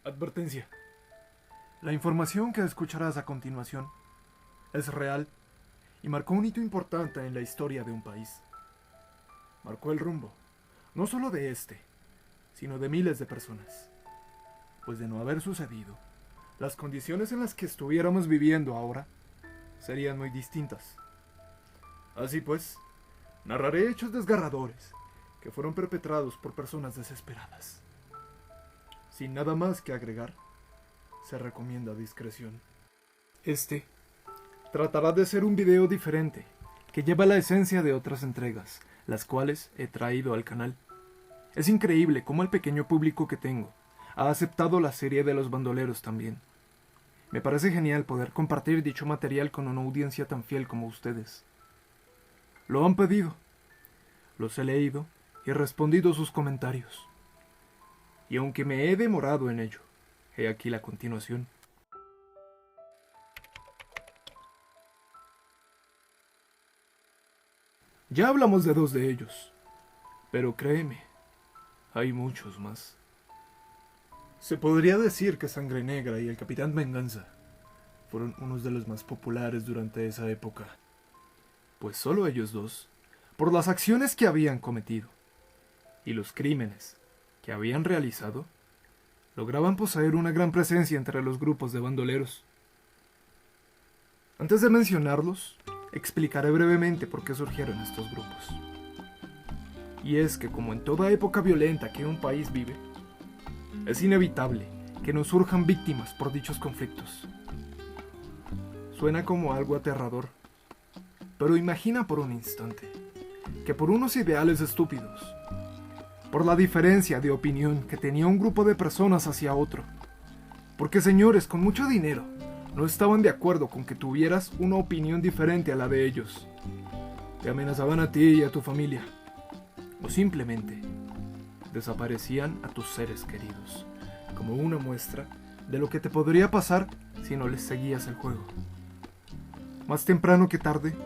Advertencia. La información que escucharás a continuación es real y marcó un hito importante en la historia de un país. Marcó el rumbo, no solo de este, sino de miles de personas. Pues de no haber sucedido, las condiciones en las que estuviéramos viviendo ahora serían muy distintas. Así pues, narraré hechos desgarradores que fueron perpetrados por personas desesperadas. Sin nada más que agregar, se recomienda discreción. Este tratará de ser un video diferente, que lleva la esencia de otras entregas, las cuales he traído al canal. Es increíble cómo el pequeño público que tengo ha aceptado la serie de los bandoleros también. Me parece genial poder compartir dicho material con una audiencia tan fiel como ustedes. Lo han pedido, los he leído y respondido sus comentarios. Y aunque me he demorado en ello, he aquí la continuación. Ya hablamos de 2 de ellos, pero créeme, hay muchos más. Se podría decir que Sangre Negra y el Capitán Venganza fueron unos de los más populares durante esa época, pues solo ellos dos, por las acciones que habían cometido y los crímenes que habían realizado, lograban poseer una gran presencia entre los grupos de bandoleros. Antes de mencionarlos, explicaré brevemente por qué surgieron estos grupos. Y es que, como en toda época violenta que un país vive, es inevitable que nos surjan víctimas por dichos conflictos. Suena como algo aterrador, pero imagina por un instante que por unos ideales estúpidos, por la diferencia de opinión que tenía un grupo de personas hacia otro, porque señores con mucho dinero no estaban de acuerdo con que tuvieras una opinión diferente a la de ellos, te amenazaban a ti y a tu familia, o simplemente desaparecían a tus seres queridos, como una muestra de lo que te podría pasar si no les seguías el juego. Más temprano que tarde,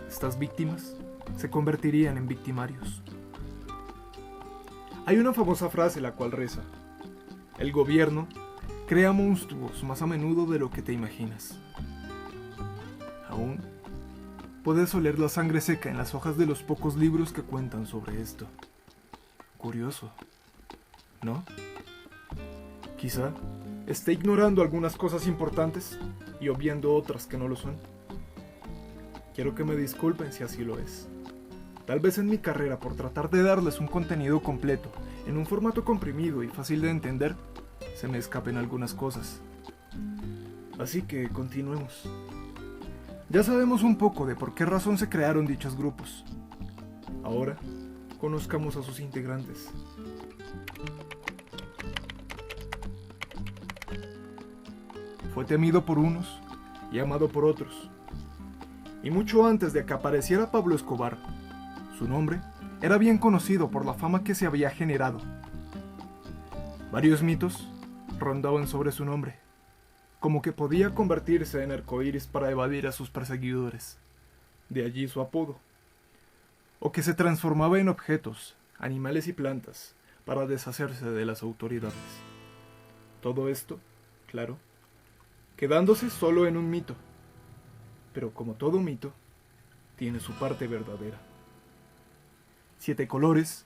estas víctimas se convertirían en victimarios. Hay una famosa frase la cual reza: el gobierno crea monstruos más a menudo de lo que te imaginas. Aún puedes oler la sangre seca en las hojas de los pocos libros que cuentan sobre esto. Curioso, ¿no? Quizá esté ignorando algunas cosas importantes y obviando otras que no lo son. Quiero que me disculpen si así lo es. Tal vez en mi carrera, por tratar de darles un contenido completo, en un formato comprimido y fácil de entender, se me escapen algunas cosas. Así que continuemos. Ya sabemos un poco de por qué razón se crearon dichos grupos. Ahora, conozcamos a sus integrantes. Fue temido por unos y amado por otros. Y mucho antes de que apareciera Pablo Escobar, su nombre era bien conocido por la fama que se había generado. Varios mitos rondaban sobre su nombre, como que podía convertirse en arcoíris para evadir a sus perseguidores, de allí su apodo, o que se transformaba en objetos, animales y plantas para deshacerse de las autoridades. Todo esto, claro, quedándose solo en un mito, pero como todo mito, tiene su parte verdadera. Siete Colores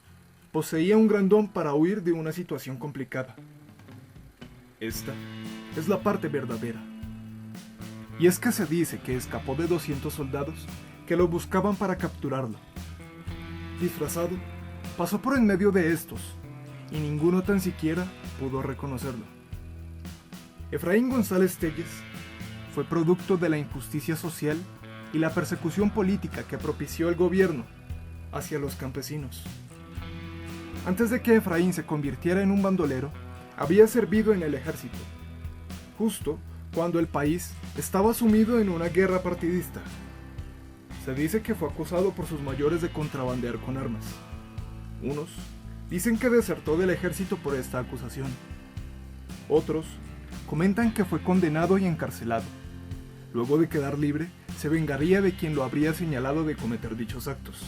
poseía un gran don para huir de una situación complicada. Esta es la parte verdadera. Y es que se dice que escapó de 200 soldados que lo buscaban para capturarlo. Disfrazado, pasó por en medio de estos, y ninguno tan siquiera pudo reconocerlo. Efraín González Telles fue producto de la injusticia social y la persecución política que propició el gobierno hacia los campesinos. Antes de que Efraín se convirtiera en un bandolero, había servido en el ejército, justo cuando el país estaba sumido en una guerra partidista. Se dice que fue acusado por sus mayores de contrabandear con armas. Unos dicen que desertó del ejército por esta acusación. Otros comentan que fue condenado y encarcelado. Luego de quedar libre, se vengaría de quien lo habría señalado de cometer dichos actos.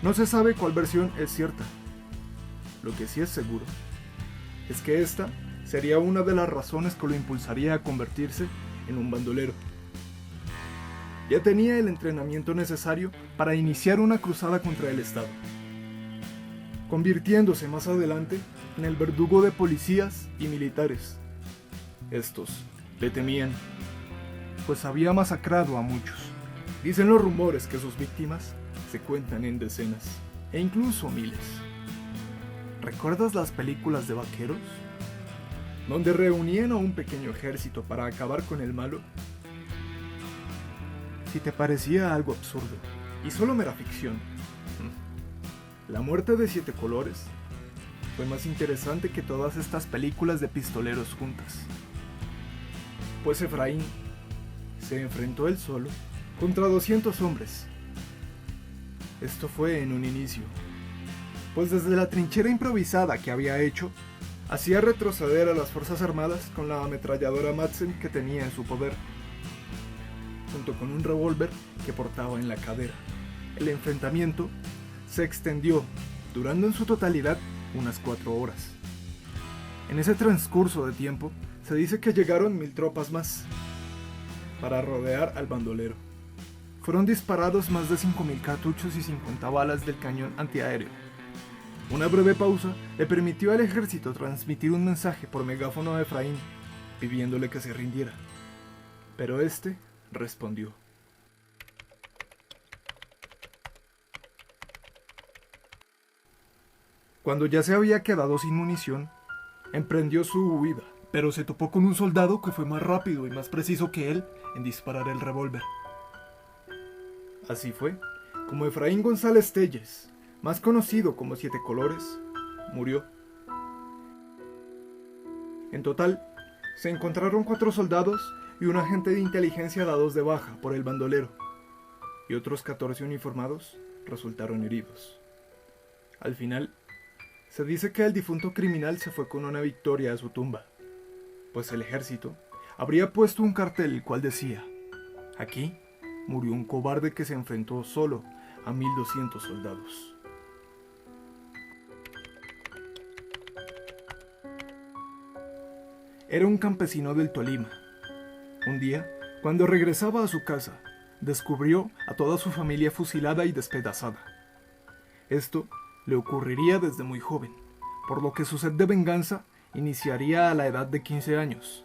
No se sabe cuál versión es cierta. Lo que sí es seguro es que esta sería una de las razones que lo impulsaría a convertirse en un bandolero. Ya tenía el entrenamiento necesario para iniciar una cruzada contra el Estado, convirtiéndose más adelante en el verdugo de policías y militares. Estos le temían, pues había masacrado a muchos. Dicen los rumores que sus víctimas se cuentan en decenas, e incluso miles. ¿Recuerdas las películas de vaqueros? Donde reunían a un pequeño ejército para acabar con el malo. Si te parecía algo absurdo y solo mera ficción, la muerte de Siete Colores fue más interesante que todas estas películas de pistoleros juntas. Pues Efraín se enfrentó él solo contra 200 hombres. Esto fue en un inicio, pues desde la trinchera improvisada que había hecho, hacía retroceder a las Fuerzas Armadas con la ametralladora Madsen que tenía en su poder, junto con un revólver que portaba en la cadera. El enfrentamiento se extendió, durando en su totalidad unas 4 horas. En ese transcurso de tiempo, se dice que llegaron 1000 tropas más para rodear al bandolero. Fueron disparados más de 5000 cartuchos y 50 balas del cañón antiaéreo. Una breve pausa le permitió al ejército transmitir un mensaje por megáfono a Efraín, pidiéndole que se rindiera. Pero este respondió. Cuando ya se había quedado sin munición, emprendió su huida, pero se topó con un soldado que fue más rápido y más preciso que él en disparar el revólver. Así fue como Efraín González Telles, más conocido como Siete Colores, murió. En total, se encontraron 4 soldados y un agente de inteligencia dados de baja por el bandolero, y otros 14 uniformados resultaron heridos. Al final, se dice que el difunto criminal se fue con una victoria a su tumba, pues el ejército habría puesto un cartel el cual decía: aquí murió un cobarde que se enfrentó solo a 1200 soldados. Era un campesino del Tolima. Un día, cuando regresaba a su casa, descubrió a toda su familia fusilada y despedazada. Esto le ocurriría desde muy joven, por lo que su sed de venganza iniciaría a la edad de 15 años.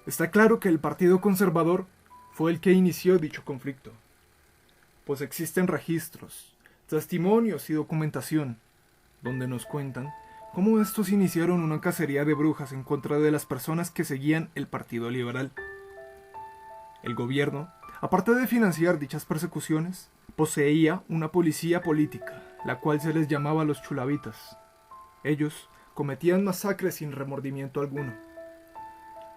Está claro que el Partido Conservador fue el que inició dicho conflicto, pues existen registros, testimonios y documentación donde nos cuentan cómo estos iniciaron una cacería de brujas en contra de las personas que seguían el Partido Liberal. El gobierno, aparte de financiar dichas persecuciones, poseía una policía política, la cual se les llamaba los chulavitas. Ellos cometían masacres sin remordimiento alguno.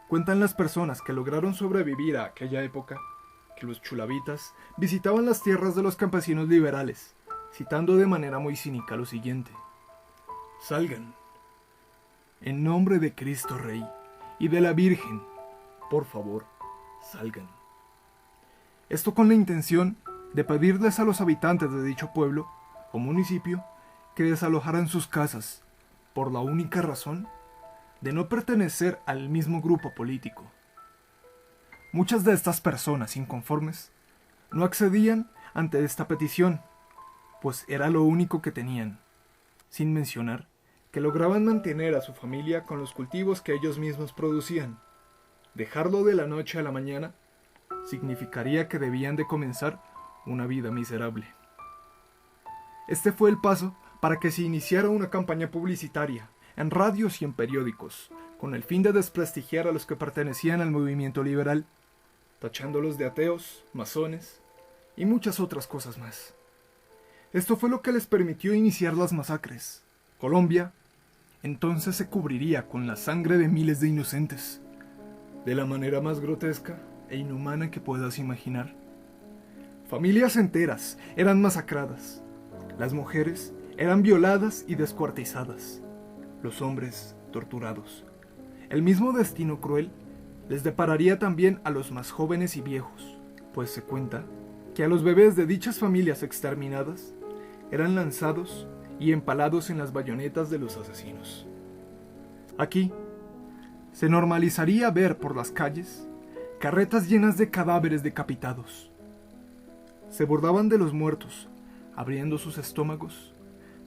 Cuentan las personas que lograron sobrevivir a aquella época que los chulavitas visitaban las tierras de los campesinos liberales, citando de manera muy cínica lo siguiente: salgan, en nombre de Cristo Rey y de la Virgen, por favor, salgan. Esto con la intención de pedirles a los habitantes de dicho pueblo o municipio que desalojaran sus casas, por la única razón de no pertenecer al mismo grupo político. Muchas de estas personas inconformes no accedían ante esta petición, pues era lo único que tenían, sin mencionar que lograban mantener a su familia con los cultivos que ellos mismos producían. Dejarlo de la noche a la mañana significaría que debían de comenzar una vida miserable. Este fue el paso para que se iniciara una campaña publicitaria en radios y en periódicos, con el fin de desprestigiar a los que pertenecían al movimiento liberal, tachándolos de ateos, masones y muchas otras cosas más. Esto fue lo que les permitió iniciar las masacres. Colombia entonces se cubriría con la sangre de miles de inocentes, de la manera más grotesca e inhumana que puedas imaginar. Familias enteras eran masacradas, las mujeres eran violadas y descuartizadas, los hombres torturados. El mismo destino cruel les depararía también a los más jóvenes y viejos, pues se cuenta que a los bebés de dichas familias exterminadas eran lanzados y empalados en las bayonetas de los asesinos. Aquí se normalizaría ver por las calles carretas llenas de cadáveres decapitados. Se burlaban de los muertos, abriendo sus estómagos,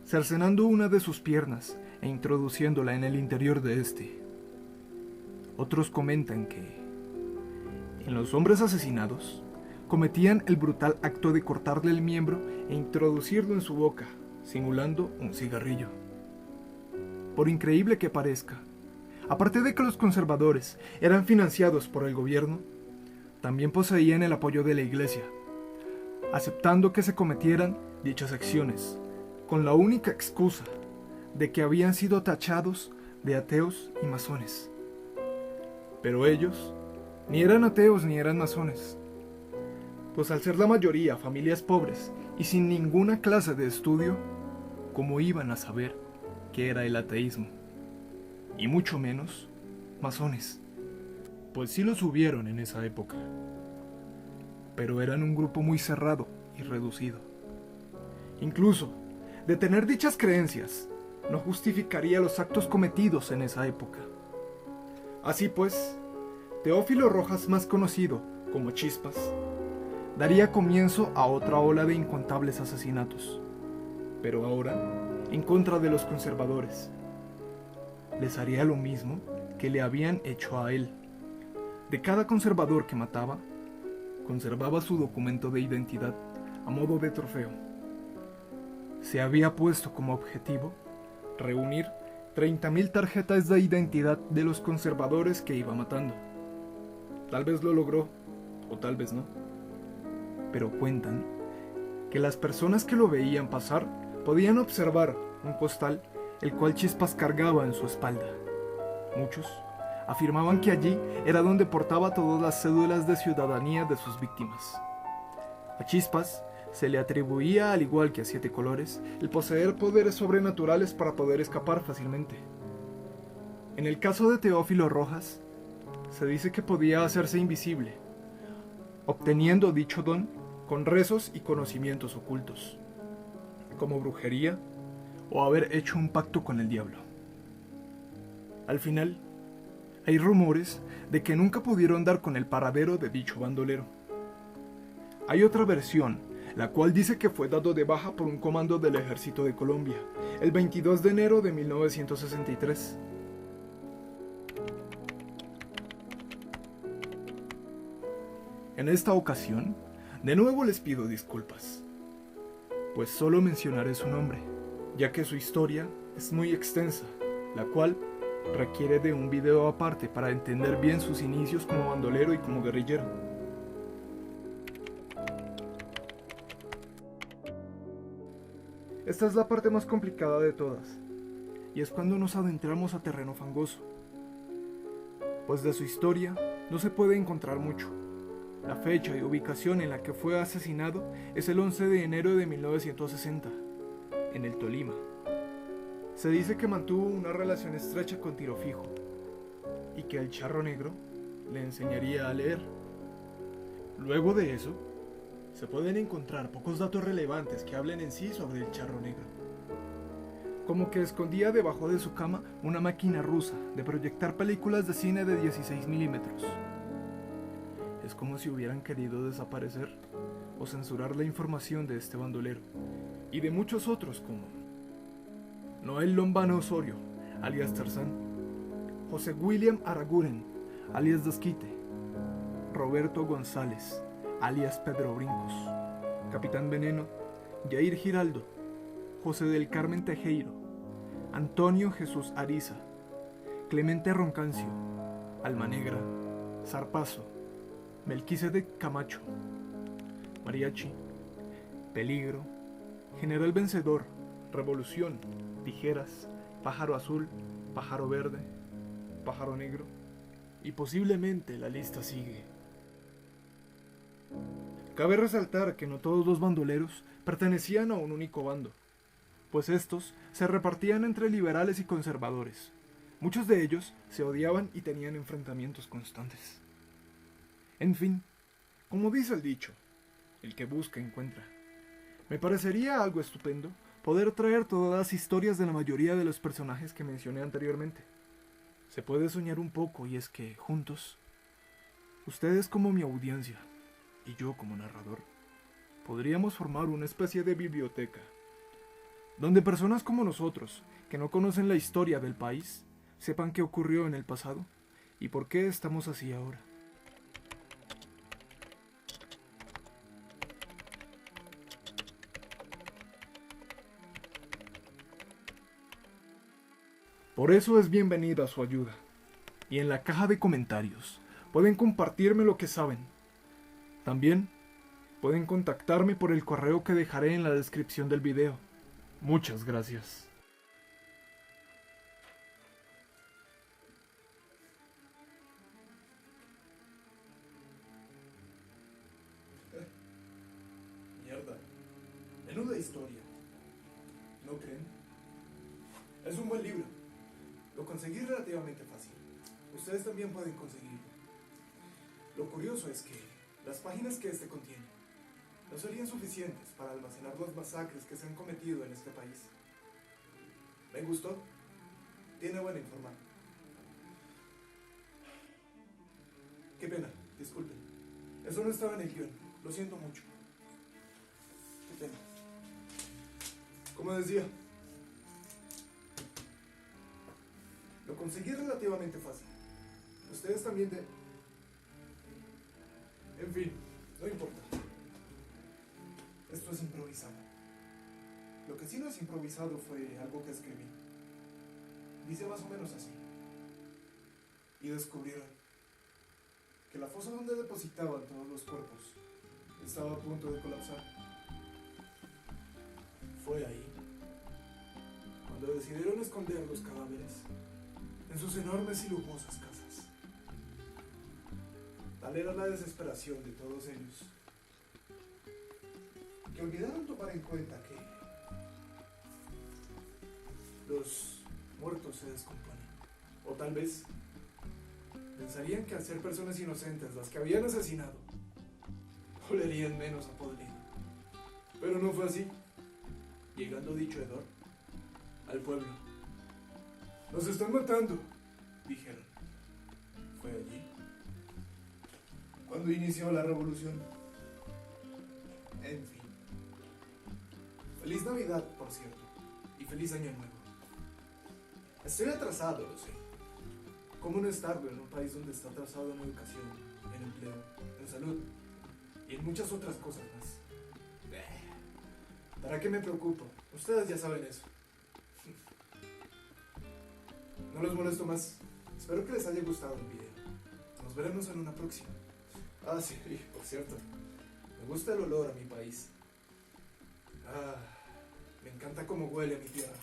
cercenando una de sus piernas e introduciéndola en el interior de éste. Otros comentan que en los hombres asesinados cometían el brutal acto de cortarle el miembro e introducirlo en su boca, simulando un cigarrillo. Por increíble que parezca, aparte de que los conservadores eran financiados por el gobierno, también poseían el apoyo de la iglesia, aceptando que se cometieran dichas acciones, con la única excusa de que habían sido tachados de ateos y masones. Pero ellos ni eran ateos ni eran masones, pues al ser la mayoría familias pobres y sin ninguna clase de estudio, ¿cómo iban a saber qué era el ateísmo? Y mucho menos masones, pues sí los hubieron en esa época, pero eran un grupo muy cerrado y reducido. Incluso, de tener dichas creencias, no justificaría los actos cometidos en esa época. Así pues, Teófilo Rojas, más conocido como Chispas, daría comienzo a otra ola de incontables asesinatos, pero ahora en contra de los conservadores. Les haría lo mismo que le habían hecho a él. De cada conservador que mataba, conservaba su documento de identidad a modo de trofeo. Se había puesto como objetivo reunir 30,000 tarjetas de identidad de los conservadores que iba matando. Tal vez lo logró, o tal vez no. Pero cuentan que las personas que lo veían pasar podían observar un costal el cual Chispas cargaba en su espalda. Muchos afirmaban que allí era donde portaba todas las cédulas de ciudadanía de sus víctimas. A Chispas se le atribuía, al igual que a Siete Colores, el poseer poderes sobrenaturales para poder escapar fácilmente. En el caso de Teófilo Rojas, se dice que podía hacerse invisible, obteniendo dicho don con rezos y conocimientos ocultos, como brujería o haber hecho un pacto con el diablo. Al final, hay rumores de que nunca pudieron dar con el paradero de dicho bandolero. Hay otra versión, la cual dice que fue dado de baja por un comando del Ejército de Colombia, el 22 de enero de 1963. En esta ocasión, de nuevo les pido disculpas, pues solo mencionaré su nombre, ya que su historia es muy extensa, la cual requiere de un video aparte para entender bien sus inicios como bandolero y como guerrillero. Esta es la parte más complicada de todas, y es cuando nos adentramos a terreno fangoso, pues de su historia no se puede encontrar mucho. La fecha y ubicación en la que fue asesinado es el 11 de enero de 1960, en el Tolima. Se dice que mantuvo una relación estrecha con Tiro Fijo, y que el Charro Negro le enseñaría a leer. Luego de eso, se pueden encontrar pocos datos relevantes que hablen en sí sobre el Charro Negro. Como que escondía debajo de su cama una máquina rusa de proyectar películas de cine de 16 milímetros. Es como si hubieran querido desaparecer o censurar la información de este bandolero y de muchos otros como Noel Lombana Osorio, alias Tarzán, José William Araguren, alias Dasquite, Roberto González, alias Pedro Brincos, Capitán Veneno, Jair Giraldo, José del Carmen Tejero, Antonio Jesús Ariza, Clemente Roncancio, Alma Negra, Zarpazo, Melquisedec Camacho, Mariachi, Peligro, General Vencedor, Revolución, Tijeras, Pájaro Azul, Pájaro Verde, Pájaro Negro, Y posiblemente la lista sigue. Cabe resaltar que no todos los bandoleros pertenecían a un único bando, pues estos se repartían entre liberales y conservadores. Muchos de ellos se odiaban y tenían enfrentamientos constantes. En fin, como dice el dicho, el que busca encuentra. Me parecería algo estupendo poder traer todas las historias de la mayoría de los personajes que mencioné anteriormente. Se puede soñar un poco y es que, juntos, ustedes como mi audiencia y yo como narrador, podríamos formar una especie de biblioteca, donde personas como nosotros, que no conocen la historia del país, sepan qué ocurrió en el pasado y por qué estamos así ahora. Por eso es bienvenida su ayuda. Y en la caja de comentarios pueden compartirme lo que saben. También pueden contactarme por el correo que dejaré en la descripción del video. Muchas gracias. Mierda. Menuda historia. ¿No creen? Es un buen libro. Lo conseguí relativamente fácil. Ustedes también pueden conseguirlo. Lo curioso es que las páginas que este contiene no serían suficientes para almacenar las masacres que se han cometido en este país. ¿Me gustó? Tiene buena información. Qué pena, disculpen. Eso no estaba en el guión. Lo siento mucho. Qué pena. Como decía, lo conseguí relativamente fácil. Ustedes también En fin, no importa. Esto es improvisado. Lo que sí no es improvisado fue algo que escribí. Dice más o menos así. Y descubrieron que la fosa donde depositaban todos los cuerpos estaba a punto de colapsar. Fue ahí cuando decidieron esconder los cadáveres en sus enormes y lujosas casas. Tal era la desesperación de todos ellos, que olvidaron tomar en cuenta que los muertos se descomponen. O tal vez pensarían que al ser personas inocentes las que habían asesinado, olerían menos a podrido. Pero no fue así. Llegando dicho hedor al pueblo. ¡Nos están matando!, dijeron. Fue allí cuando inició la revolución. En fin. Feliz Navidad, por cierto. Y feliz Año Nuevo. Estoy atrasado, lo sé. ¿Cómo no estarlo en un país donde está atrasado en educación, en empleo, en salud y en muchas otras cosas más? ¿Para qué me preocupo? Ustedes ya saben eso. No los molesto más. Espero que les haya gustado el video. Nos veremos en una próxima. Ah, sí, por cierto. Me gusta el olor a mi país. Me encanta cómo huele a mi tierra.